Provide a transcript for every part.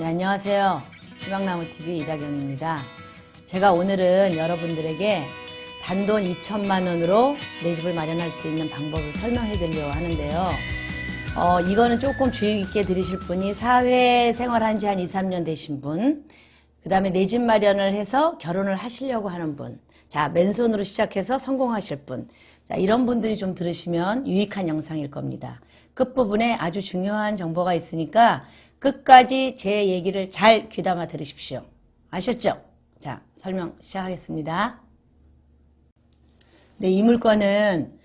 네, 안녕하세요. 희망나무TV 이다경입니다. 제가 오늘은 여러분들에게 단돈 2천만 원으로 내 집을 마련할 수 있는 방법을 설명해 드리려고 하는데요. 이거는 조금 주의 깊게 들으실 분이 사회생활 한 지 한 2, 3년 되신 분, 그 다음에 내 집 마련을 해서 결혼을 하시려고 하는 분, 자, 맨손으로 시작해서 성공하실 분, 자, 이런 분들이 좀 들으시면 유익한 영상일 겁니다. 끝부분에 아주 중요한 정보가 있으니까 끝까지 제 얘기를 잘 귀담아 들으십시오. 아셨죠? 자, 설명 시작하겠습니다. 네, 이 물건은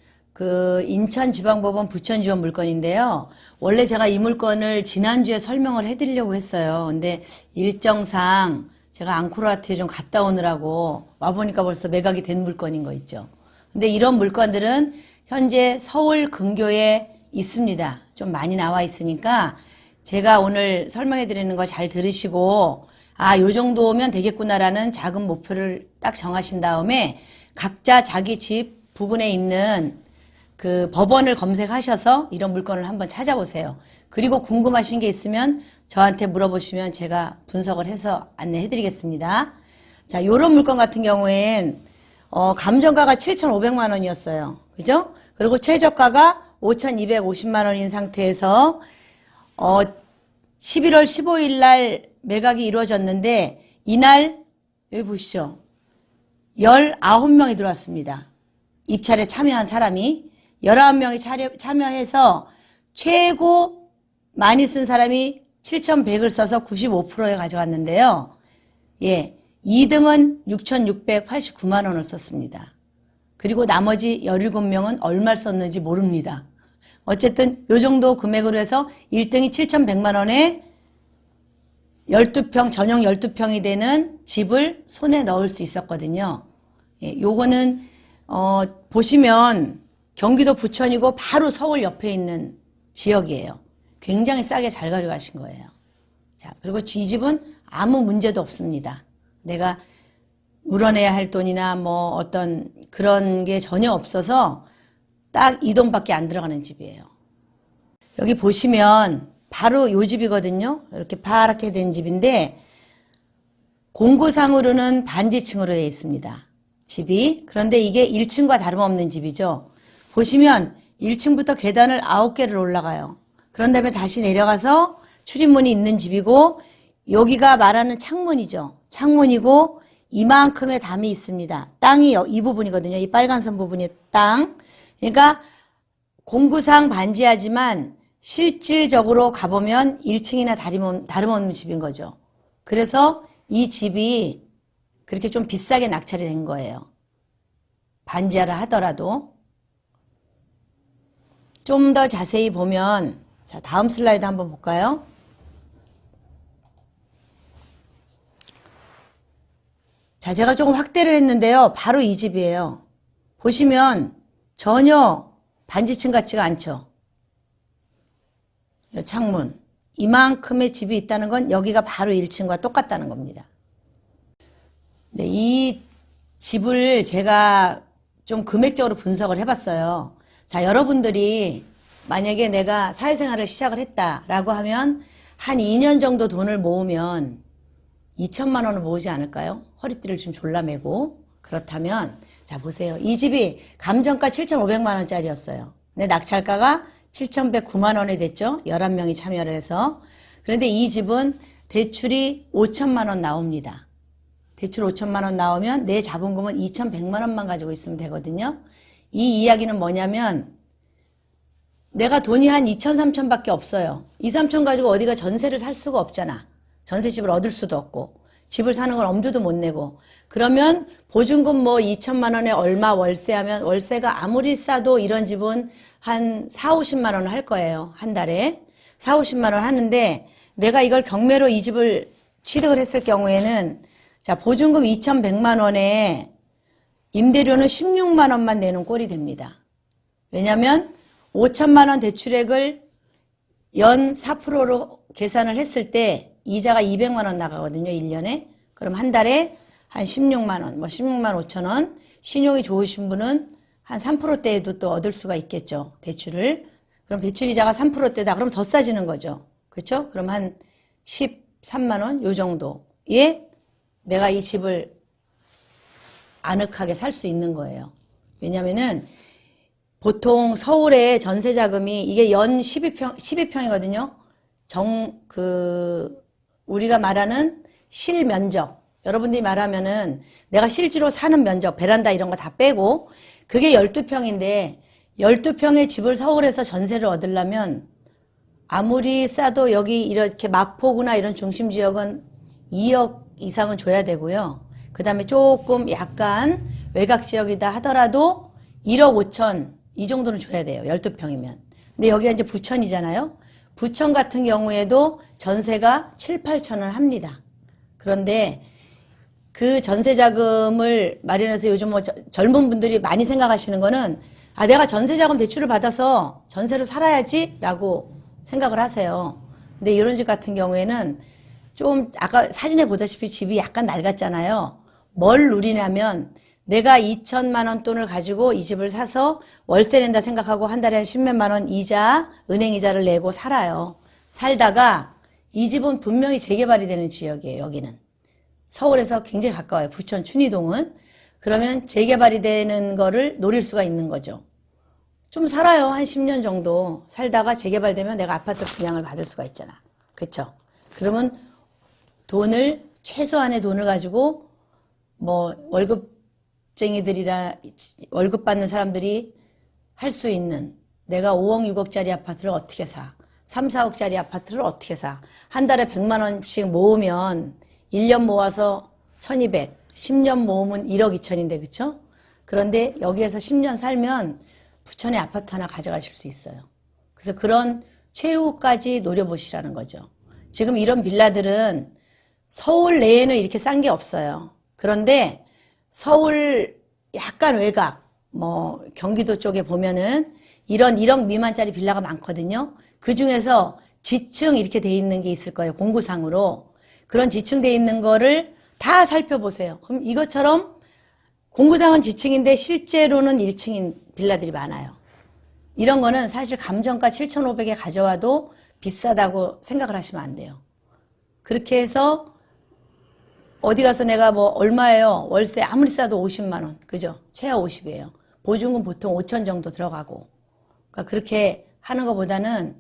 인천지방법원 부천지원 물건인데요. 원래 제가 이 물건을 지난주에 설명을 해드리려고 했어요. 근데 일정상 제가 앙코르와트에 좀 갔다 오느라고 와보니까 벌써 매각이 된 물건인 거 있죠. 근데 이런 물건들은 현재 서울 근교에 있습니다. 좀 많이 나와 있으니까 제가 오늘 설명해 드리는 거 잘 들으시고 요 정도면 되겠구나라는 작은 목표를 딱 정하신 다음에 각자 자기 집 부근에 있는 그 법원을 검색하셔서 이런 물건을 한번 찾아보세요. 그리고 궁금하신 게 있으면 저한테 물어보시면 제가 분석을 해서 안내해 드리겠습니다. 자, 요런 물건 같은 경우엔 감정가가 7,500만 원이었어요. 그죠? 그리고 최저가가 5,250만 원인 상태에서 11월 15일 날 매각이 이루어졌는데 이날 여기 보시죠. 19명이 들어왔습니다. 입찰에 참여한 사람이 19명이 참여해서 최고 많이 쓴 사람이 7,100을 써서 95%에 가져갔는데요. 예, 2등은 6,689만 원을 썼습니다. 그리고 나머지 17명은 얼마를 썼는지 모릅니다. 어쨌든 요 정도 금액으로 해서 1등이 7,100만 원에 12평, 전용 12평이 되는 집을 손에 넣을 수 있었거든요. 예, 요거는 보시면 경기도 부천이고 바로 서울 옆에 있는 지역이에요. 굉장히 싸게 잘 가져가신 거예요. 자, 그리고 이 집은 아무 문제도 없습니다. 내가 물어내야 할 돈이나 뭐 어떤 그런 게 전혀 없어서 딱 이 돈밖에 안 들어가는 집이에요. 여기 보시면 바로 요 집이거든요. 이렇게 파랗게 된 집인데 공구상으로는 반지층으로 되어 있습니다. 집이. 그런데 이게 1층과 다름없는 집이죠. 보시면 1층부터 계단을 9개를 올라가요. 그런 다음에 다시 내려가서 출입문이 있는 집이고 여기가 말하는 창문이죠. 창문이고 이만큼의 담이 있습니다. 땅이 이 부분이거든요. 이 빨간 선 부분이 땅. 그러니까 공구상 반지하지만 실질적으로 가보면 1층이나 다름없는 집인 거죠. 그래서 이 집이 그렇게 좀 비싸게 낙찰이 된 거예요. 반지하라 하더라도. 좀 더 자세히 보면, 자, 다음 슬라이드 한번 볼까요? 자, 제가 조금 확대를 했는데요. 바로 이 집이에요. 보시면 전혀 반지층 같지가 않죠. 이 창문. 이만큼의 집이 있다는 건 여기가 바로 1층과 똑같다는 겁니다. 네, 이 집을 제가 좀 금액적으로 분석을 해봤어요. 자, 여러분들이 만약에 내가 사회생활을 시작을 했다라고 하면 한 2년 정도 돈을 모으면 2천만 원을 모으지 않을까요? 허리띠를 좀 졸라매고. 그렇다면 자, 보세요. 이 집이 감정가 7,500만 원짜리였어요. 근데 낙찰가가 7,109만 원이 됐죠. 11명이 참여를 해서. 그런데 이 집은 대출이 5천만 원 나옵니다. 대출 5천만 원 나오면 내 자본금은 2,100만 원만 가지고 있으면 되거든요. 이 이야기는 뭐냐면 내가 돈이 한 2천, 3천 밖에 없어요. 2, 3천 가지고 어디가 전세를 살 수가 없잖아. 전세집을 얻을 수도 없고 집을 사는 건 엄두도 못 내고 그러면 보증금 뭐 2천만 원에 얼마 월세하면 월세가 아무리 싸도 이런 집은 한 4, 50만 원을 할 거예요. 한 달에 4, 50만 원 하는데 내가 이걸 경매로 이 집을 취득을 했을 경우에는 자, 보증금 2,100만 원에 임대료는 16만 원만 내는 꼴이 됩니다. 왜냐하면 5천만 원 대출액을 연 4%로 계산을 했을 때 이자가 200만 원 나가거든요. 1년에. 그럼 한 달에 한 16만 원, 뭐 16만 5천 원. 신용이 좋으신 분은 한 3%대에도 또 얻을 수가 있겠죠. 대출을. 그럼 대출 이자가 3%대다. 그럼 더 싸지는 거죠. 그렇죠? 그럼 한 10, 13만 원 요 정도에 내가 이 집을 아늑하게 살 수 있는 거예요. 왜냐면은 보통 서울의 전세 자금이 이게 연 12평이거든요. 우리가 말하는 실면적. 여러분들이 말하면은 내가 실제로 사는 면적, 베란다 이런 거 다 빼고 그게 12평인데 12평의 집을 서울에서 전세를 얻으려면 아무리 싸도 여기 이렇게 마포구나 이런 중심 지역은 2억 이상은 줘야 되고요. 그 다음에 조금 약간 외곽 지역이다 하더라도 1억 5천 이 정도는 줘야 돼요. 12평이면. 근데 여기가 이제 부천이잖아요. 부천 같은 경우에도 전세가 7, 8천을 합니다. 그런데 그 전세 자금을 마련해서 요즘 뭐 젊은 분들이 많이 생각하시는 거는 아, 내가 전세 자금 대출을 받아서 전세로 살아야지 라고 생각을 하세요. 근데 이런 집 같은 경우에는 좀 아까 사진에 보다시피 집이 약간 낡았잖아요. 뭘 누리냐면 내가 2천만 원 돈을 가지고 이 집을 사서 월세 낸다 생각하고 한 달에 10몇만 원 이자, 은행 이자를 내고 살아요. 살다가 이 집은 분명히 재개발이 되는 지역이에요. 여기는. 서울에서 굉장히 가까워요. 부천 춘희동은. 그러면 재개발이 되는 거를 노릴 수가 있는 거죠. 좀 살아요. 한 10년 정도. 살다가 재개발되면 내가 아파트 분양을 받을 수가 있잖아. 그쵸? 그러면 최소한의 돈을 가지고 뭐 월급쟁이들이라 월급 받는 사람들이 할 수 있는 내가 5억 6억짜리 아파트를 어떻게 사? 3, 4억짜리 아파트를 어떻게 사? 한 달에 100만 원씩 모으면 1년 모아서 1200, 10년 모으면 1억 2천인데 그쵸? 그런데 여기에서 10년 살면 부천에 아파트 하나 가져가실 수 있어요. 그래서 그런 최후까지 노려보시라는 거죠. 지금 이런 빌라들은 서울 내에는 이렇게 싼 게 없어요. 그런데 서울 약간 외곽, 뭐 경기도 쪽에 보면은 이런 1억 미만짜리 빌라가 많거든요. 그 중에서 지층 이렇게 돼 있는 게 있을 거예요. 공구상으로. 그런 지층 돼 있는 거를 다 살펴보세요. 그럼 이것처럼 공구상은 지층인데 실제로는 1층인 빌라들이 많아요. 이런 거는 사실 감정가 7,500에 가져와도 비싸다고 생각을 하시면 안 돼요. 그렇게 해서 어디 가서 내가 뭐 얼마예요? 월세 아무리 싸도 50만 원. 그죠? 최하 50이에요. 보증금 보통 5천 정도 들어가고. 그러니까 그렇게 하는 것보다는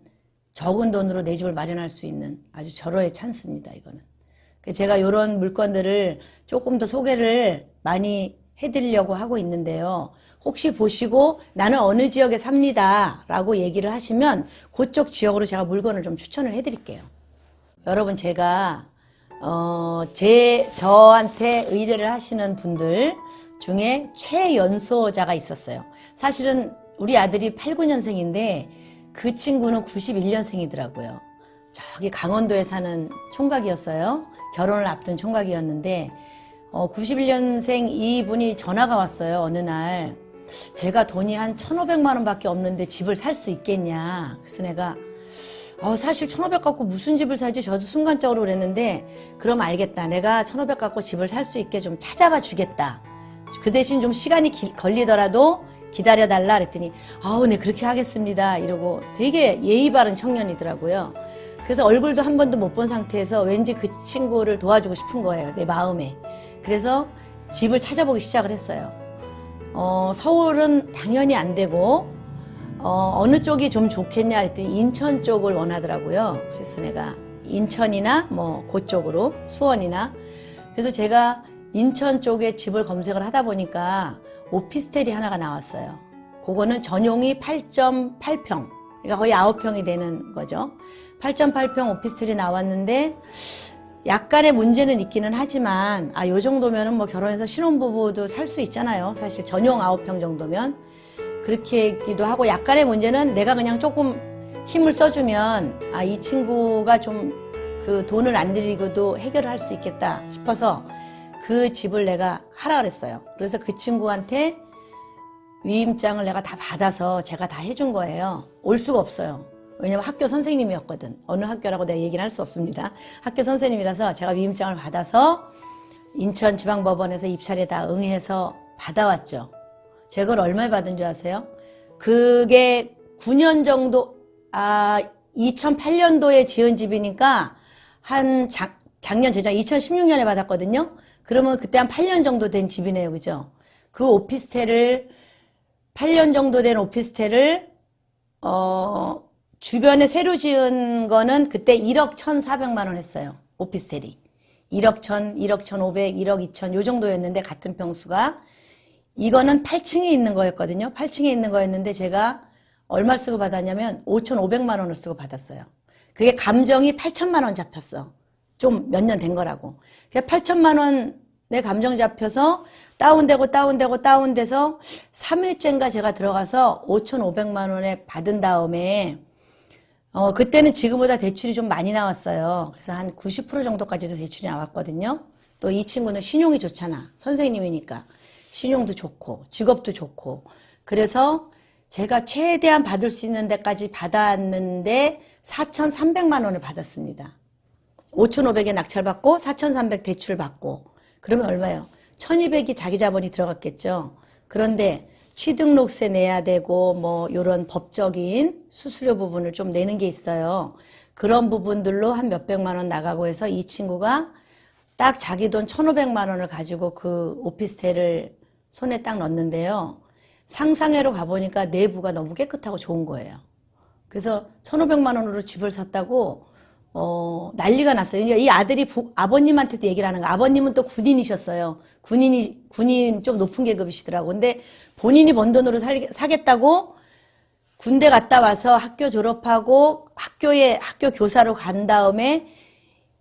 적은 돈으로 내 집을 마련할 수 있는 아주 절호의 찬스입니다. 이거는. 제가 이런 물건들을 조금 더 소개를 많이 해드리려고 하고 있는데요. 혹시 보시고 나는 어느 지역에 삽니다 라고 얘기를 하시면 그쪽 지역으로 제가 물건을 좀 추천을 해드릴게요. 여러분 제가 저한테 의뢰를 하시는 분들 중에 최연소자가 있었어요. 사실은 우리 아들이 89년생인데 그 친구는 91년생이더라고요. 저기 강원도에 사는 총각이었어요. 결혼을 앞둔 총각이었는데 91년생 이분이 전화가 왔어요. 어느 날 제가 돈이 한 1,500만 원밖에 없는데 집을 살 수 있겠냐. 그래서 내가 사실 1,500 갖고 무슨 집을 사지? 저도 순간적으로 그랬는데 그럼 알겠다. 내가 1,500 갖고 집을 살 수 있게 좀 찾아봐 주겠다. 그 대신 좀 시간이 걸리더라도 기다려달라 그랬더니 네 그렇게 하겠습니다 이러고 되게 예의 바른 청년이더라고요. 그래서 얼굴도 한 번도 못 본 상태에서 왠지 그 친구를 도와주고 싶은 거예요. 내 마음에. 그래서 집을 찾아보기 시작을 했어요. 서울은 당연히 안 되고 어느 쪽이 좀 좋겠냐 했더니 인천 쪽을 원하더라고요. 그래서 내가 인천이나 뭐 그쪽으로 수원이나 그래서 제가 인천 쪽에 집을 검색을 하다 보니까 오피스텔이 하나가 나왔어요. 그거는 전용이 8.8평 그러니까 거의 9평이 되는 거죠. 8.8평 오피스텔이 나왔는데 약간의 문제는 있기는 하지만 요 정도면은 뭐 결혼해서 신혼부부도 살 수 있잖아요. 사실 전용 9평 정도면 그렇게기도 하고 약간의 문제는 내가 그냥 조금 힘을 써주면 이 친구가 좀 그 돈을 안 들이고도 해결을 할 수 있겠다 싶어서 그 집을 내가 하라 그랬어요. 그래서 그 친구한테 위임장을 내가 다 받아서 제가 다 해준 거예요. 올 수가 없어요. 왜냐면 학교 선생님이었거든. 어느 학교라고 내가 얘기는 할 수 없습니다. 학교 선생님이라서 제가 위임장을 받아서 인천지방법원에서 입찰에 다 응해서 받아왔죠. 제가 그걸 얼마에 받은 줄 아세요? 그게 9년 정도, 2008년도에 지은 집이니까 작년 재작 2016년에 받았거든요. 그러면 그때 한 8년 정도 된 집이네요. 그죠? 그 오피스텔을 8년 정도 된 오피스텔을 주변에 새로 지은 거는 그때 1억 1,400만 원 했어요. 오피스텔이. 1억 1,000, 1억 1,500, 1억 2천 요 정도였는데 같은 평수가 이거는 8층에 있는 거였거든요. 8층에 있는 거였는데 제가 얼마 쓰고 받았냐면 5,500만 원을 쓰고 받았어요. 그게 감정이 8천만 원 잡혔어. 좀 몇 년 된 거라고. 8천만 원의 감정 잡혀서 다운돼서 3일째인가 제가 들어가서 5,500만 원에 받은 다음에 그때는 지금보다 대출이 좀 많이 나왔어요. 그래서 한 90% 정도까지도 대출이 나왔거든요. 또 이 친구는 신용이 좋잖아. 선생님이니까. 신용도 좋고 직업도 좋고. 그래서 제가 최대한 받을 수 있는 데까지 받았는데 4,300만 원을 받았습니다. 5,500에 낙찰받고 4,300 대출 받고. 그러면 얼마예요? 1,200이 자기 자본이 들어갔겠죠. 그런데 취등록세 내야 되고 뭐 이런 법적인 수수료 부분을 좀 내는 게 있어요. 그런 부분들로 한 몇백만 원 나가고 해서 이 친구가 딱 자기 돈 1,500만 원을 가지고 그 오피스텔을 손에 딱 넣었는데요. 상상회로 가보니까 내부가 너무 깨끗하고 좋은 거예요. 그래서 1,500만 원으로 집을 샀다고 난리가 났어요. 이 아들이 아버님한테도 얘기를 하는 거예요. 아버님은 또 군인이셨어요. 군인 좀 높은 계급이시더라고. 근데 본인이 번 돈으로 사겠다고 군대 갔다 와서 학교 졸업하고 학교 교사로 간 다음에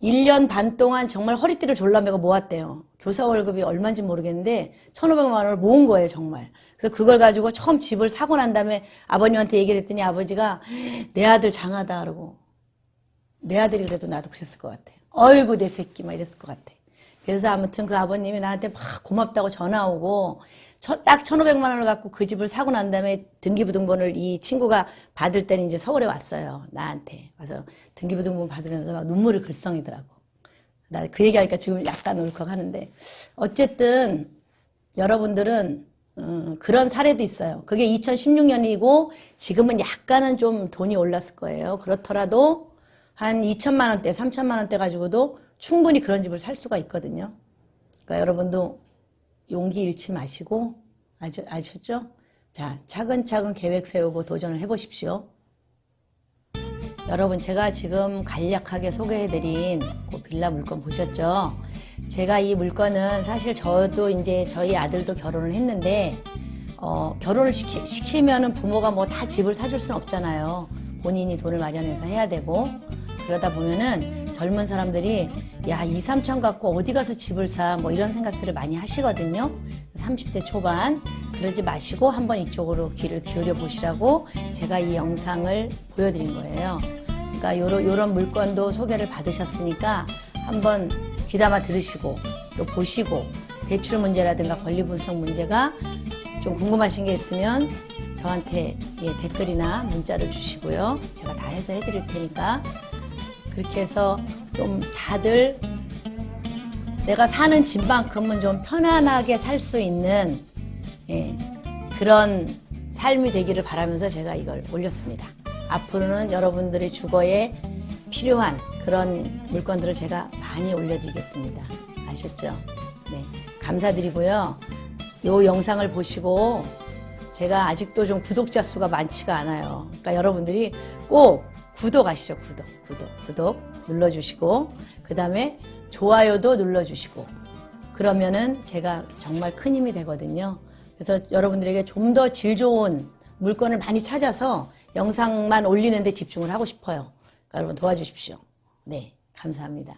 1년 반 동안 정말 허리띠를 졸라매고 모았대요. 교사 월급이 얼마인지 모르겠는데 1,500만 원을 모은 거예요, 정말. 그래서 그걸 가지고 처음 집을 사고 난 다음에 아버님한테 얘기를 했더니 아버지가 내 아들 장하다 그러고 내 아들이 그래도 나도 그랬을 것 같아. 어이구 내 새끼 막 이랬을 것 같아. 그래서 아무튼 그 아버님이 나한테 막 고맙다고 전화 오고 딱 1,500만 원을 갖고 그 집을 사고 난 다음에 등기부등본을 이 친구가 받을 때는 이제 서울에 왔어요. 나한테 와서 등기부등본 받으면서 막 눈물을 글썽이더라고. 나 그 얘기하니까 지금 약간 울컥하는데 어쨌든 여러분들은 그런 사례도 있어요. 그게 2016년이고 지금은 약간은 좀 돈이 올랐을 거예요. 그렇더라도 한 2천만 원대, 3천만 원대 가지고도 충분히 그런 집을 살 수가 있거든요. 그러니까 여러분도 용기 잃지 마시고 아셨죠? 자, 차근차근 계획 세우고 도전을 해보십시오. 여러분 제가 지금 간략하게 소개해드린 그 빌라 물건 보셨죠? 제가 이 물건은 사실 저도 이제 저희 아들도 결혼을 했는데 결혼을 시키면은 부모가 뭐 다 집을 사줄 수는 없잖아요. 본인이 돈을 마련해서 해야 되고 그러다 보면은 젊은 사람들이 야 2, 3천 갖고 어디 가서 집을 사 뭐 이런 생각들을 많이 하시거든요. 30대 초반 그러지 마시고 한번 이쪽으로 귀를 기울여 보시라고 제가 이 영상을 보여드린 거예요. 그러니까 요런 물건도 소개를 받으셨으니까 한번 귀담아 들으시고 또 보시고 대출 문제라든가 권리 분석 문제가 좀 궁금하신 게 있으면 저한테 댓글이나 문자를 주시고요. 제가 다 해서 해드릴 테니까 그렇게 해서 좀 다들 내가 사는 집만큼은 좀 편안하게 살 수 있는 그런 삶이 되기를 바라면서 제가 이걸 올렸습니다. 앞으로는 여러분들의 주거에 필요한 그런 물건들을 제가 많이 올려드리겠습니다. 아셨죠? 네, 감사드리고요. 이 영상을 보시고 제가 아직도 좀 구독자 수가 많지가 않아요. 그러니까 여러분들이 꼭 구독하시죠. 구독 눌러주시고 그 다음에 좋아요도 눌러주시고 그러면은 제가 정말 큰 힘이 되거든요. 그래서 여러분들에게 좀 더 질 좋은 물건을 많이 찾아서 영상만 올리는 데 집중을 하고 싶어요. 그러니까 여러분 도와주십시오. 네, 감사합니다.